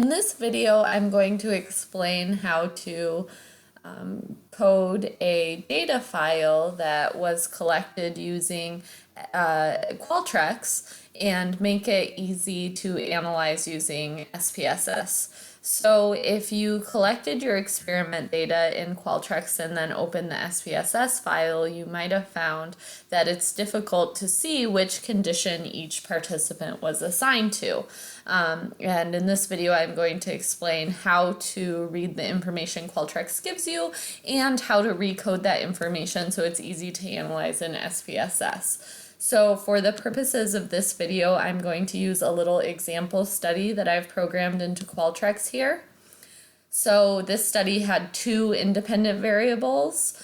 In this video, I'm going to explain how to code a data file that was collected using Qualtrics and make it easy to analyze using SPSS. So if you collected your experiment data in Qualtrics and then opened the SPSS file, you might have found that it's difficult to see which condition each participant was assigned to. And in this video, I'm going to explain how to read the information Qualtrics gives you and how to recode that information so it's easy to analyze in SPSS. So for the purposes of this video, I'm going to use a little example study that I've programmed into Qualtrics here. So this study had two independent variables,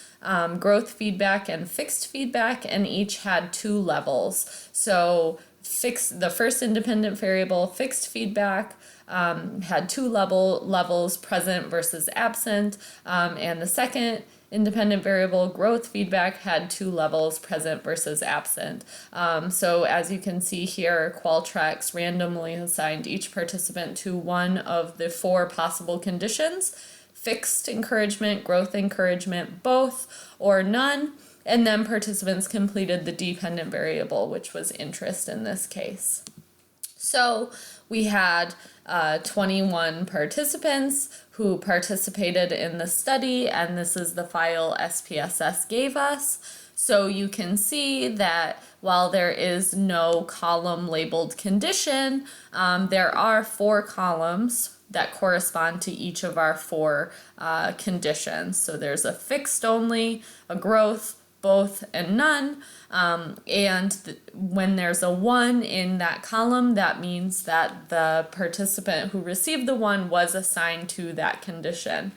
growth feedback and fixed feedback, and each had two levels. So the first independent variable, fixed feedback, had two levels, present versus absent, and the second independent variable, growth feedback, had two levels, present versus absent. So as you can see here, Qualtrics randomly assigned each participant to one of the four possible conditions: fixed encouragement, growth encouragement, both, or none. And then participants completed the dependent variable, which was interest in this case. So we had 21 participants who participated in the study, and this is the file SPSS gave us. So you can see that while there is no column labeled condition, there are four columns that correspond to each of our four conditions. So there's a fixed only, a growth, both, and none. When there's a 1 in that column, that means that the participant who received the 1 was assigned to that condition.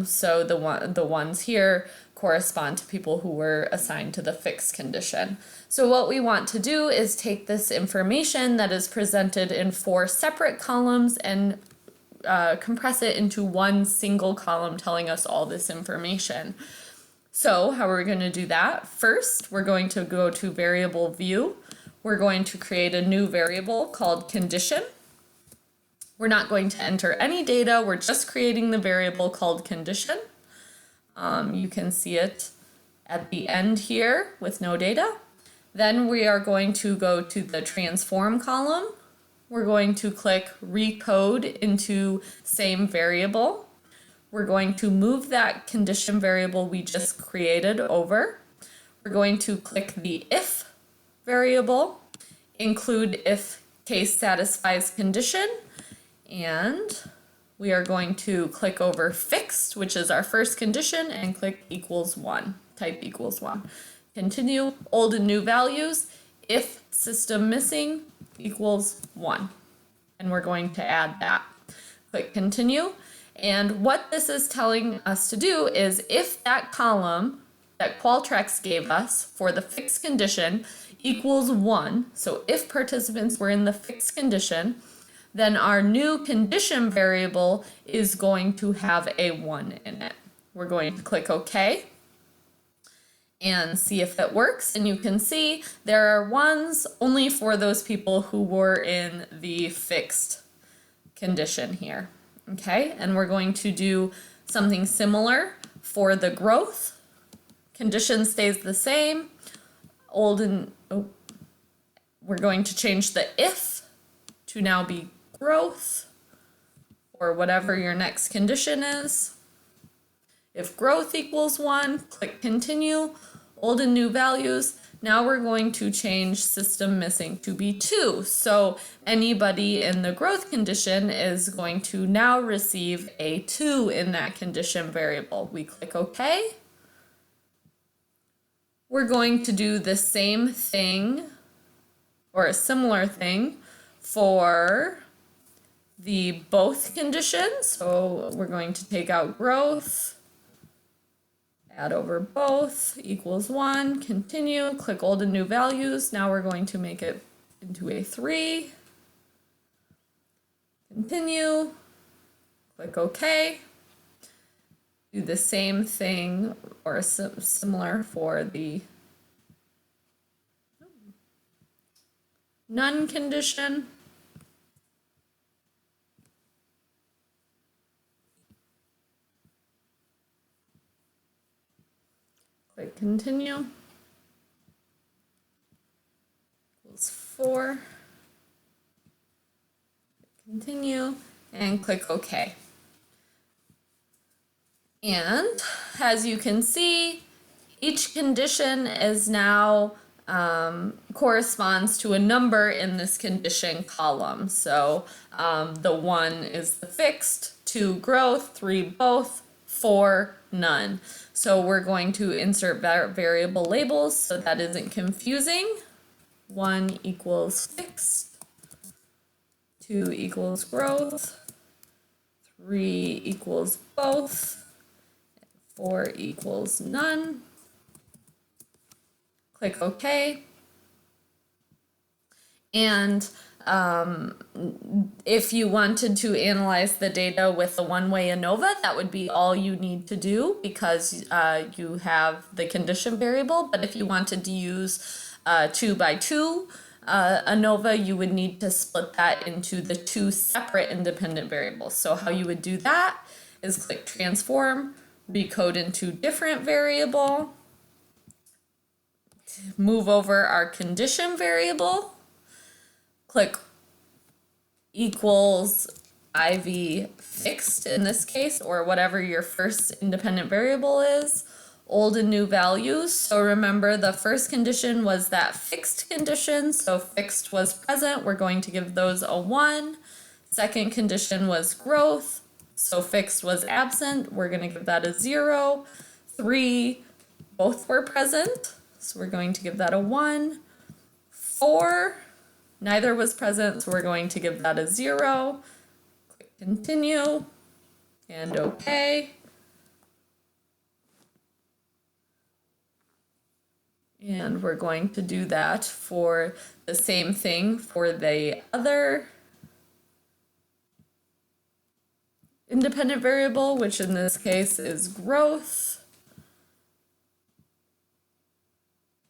So the ones here correspond to people who were assigned to the fixed condition. So what we want to do is take this information that is presented in four separate columns and compress it into one single column telling us all this information. So how are we going to do that? First, we're going to go to variable view. We're going to create a new variable called condition. We're not going to enter any data. We're just creating the variable called condition. You can see it at the end here with no data. Then we are going to go to the transform column. We're going to click recode into same variable. We're going to move that condition variable we just created over. We're going to click the if variable, include if case satisfies condition, and we are going to click over fixed, which is our first condition, and click equals 1, type equals 1. Continue, old and new values, if system missing equals 1. And we're going to add that. Click continue. And what this is telling us to do is if that column that Qualtrics gave us for the fixed condition equals 1, so if participants were in the fixed condition, then our new condition variable is going to have a 1 in it. We're going to click OK and see if that works. And you can see there are 1s only for those people who were in the fixed condition here. Okay, and we're going to do something similar for the growth. Condition stays the same. We're going to change the if to now be growth, or whatever your next condition is. If growth equals 1, click continue, old and new values. Now we're going to change system missing to be 2. So anybody in the growth condition is going to now receive a 2 in that condition variable. We click OK. We're going to do the same thing or a similar thing for the both conditions. So we're going to take out growth, add over both, equals 1, continue, click old and new values. Now we're going to make it into a 3. Continue, click OK. Do the same thing or similar for the none condition. Click continue. Equals 4. Continue and click OK. And as you can see, each condition is now corresponds to a number in this condition column. So the 1 is the fixed, 2 growth, 3 both, 4 none. So we're going to insert variable labels so that isn't confusing. 1 equals fixed, 2 equals growth, 3 equals both, 4 equals none. Click OK. And if you wanted to analyze the data with a one-way ANOVA, that would be all you need to do because you have the condition variable. But if you wanted to use 2 by 2 ANOVA, you would need to split that into the 2 separate independent variables. So how you would do that is click transform, recode into different variable, move over our condition variable, click equals IV fixed in this case, or whatever your first independent variable is, old and new values. So remember the first condition was that fixed condition, so fixed was present, we're going to give those a 1. Second condition was growth, so fixed was absent, we're going to give that a 0. 3, both were present, so we're going to give that a 1. 4, neither was present, so we're going to give that a 0. Click continue and OK. And we're going to do that for the same thing for the other independent variable, which in this case is growth.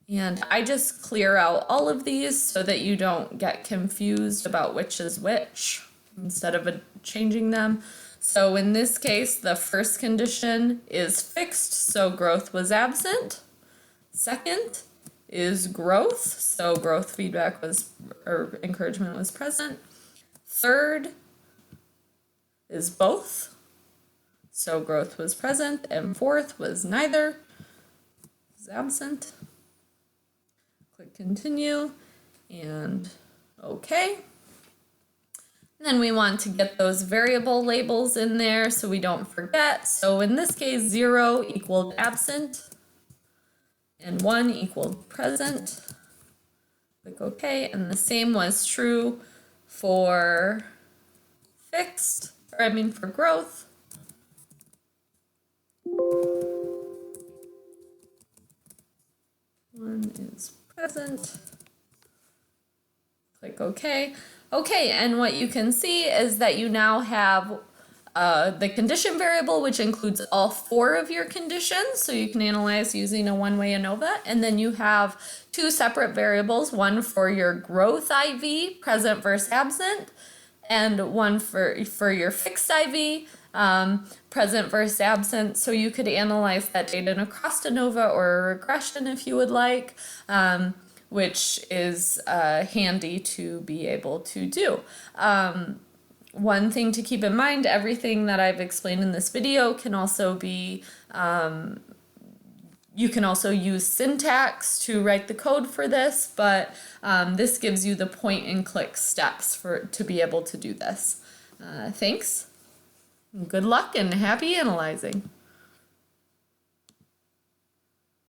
And I just clear out all of these so that you don't get confused about which is which instead of changing them. So in this case, the first condition is fixed, so growth was absent. Second is growth, so growth feedback was, or encouragement was present. Third is both, so growth was present. And fourth was neither, was absent. Click continue and OK. And then we want to get those variable labels in there so we don't forget. So in this case, 0 equaled absent and 1 equaled present. Click OK. And the same was true for fixed, or for growth. One is present. Click OK. Okay, and what you can see is that you now have the condition variable, which includes all 4 of your conditions, so you can analyze using a one-way ANOVA, and then you have 2 separate variables, one for your growth IV, present versus absent, and one for your fixed IV, present versus absent, so you could analyze that data in a cross ANOVA or a regression if you would like, which is handy to be able to do. One thing to keep in mind, everything that I've explained in this video can also be, you can also use syntax to write the code for this, but this gives you the point and click steps to be able to do this. Thanks. Good luck and happy analyzing.